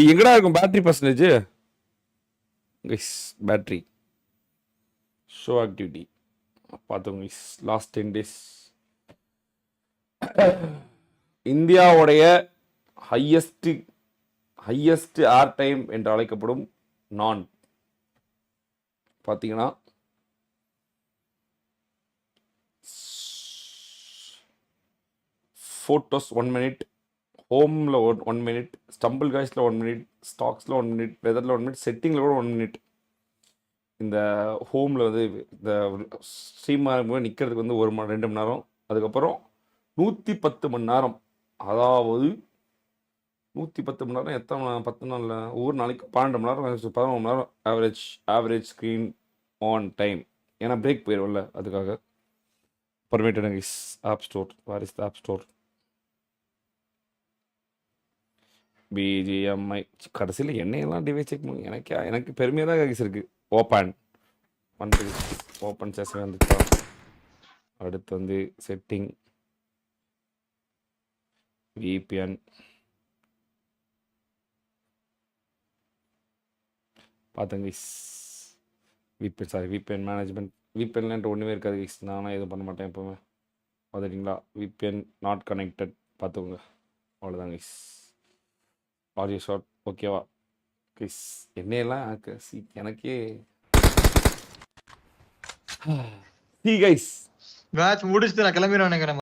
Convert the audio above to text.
எங்கடா இருக்கும் battery percentage? Battery show activity பார்த்தோங்க. லாஸ்ட் 10 days இந்தியாவுடைய ஹையஸ்ட் ஏர் டைம் என்று அழைக்கப்படும் நான் பார்த்தீங்கன்னா ஃபோட்டோஸ் 1 minute, ஹோமில் 1 minute, ஸ்டம்பிள் காய்ஸில் 1 minute, ஸ்டாக்ஸில் 1 minute, வெதரில் 1 minute, செட்டிங்கில் கூட 1 minute. இந்த ஹோமில் வந்து இந்த ஸ்ட்ரீமாக நிற்கிறதுக்கு வந்து 1 2 மணி நேரம். அதுக்கப்புறம் 110 மணி நேரம். அதாவது 110 மணி நேரம் எத்தனை 10 நாளில் ஒவ்வொரு நாளைக்கு 12 மணி நேரம் 11 மணி நேரம் ஆவரேஜ் ஸ்க்ரீன் ஆன் டைம். ஏன்னா பிரேக் போயிடும்ல, அதுக்காக permitted is app store. Where is the app store? BGMI கடைசியில் என்னையெல்லாம் டிவைஸ் செக் பண்ணி எனக்கு பெருமையாக தான் கைஸ் இருக்குது. ஓப்பன் செஷன் வந்துச்சா. அடுத்து வந்து செட்டிங், விபிஎன் பார்த்தேங்க கைஸ். VPN management. விபிஎன்லன்ட்டு ஒன்றுமே இருக்காது கைஸ். நானும் எதுவும் பண்ண மாட்டேன் எப்போவுமே. பார்த்துட்டிங்களா? விபிஎன் நாட் கனெக்டட் பார்த்துக்கோங்க. அவ்வளோதான் கைஸ். ஆடியோ ஷார்ட் ஓகேவா கைஸ்? என்னையெல்லாம் எனக்கே கைஸ் மேட்ச் முடிச்சுட்டு நான் கிளம்பிடுவேன் நினைக்கிறேன்.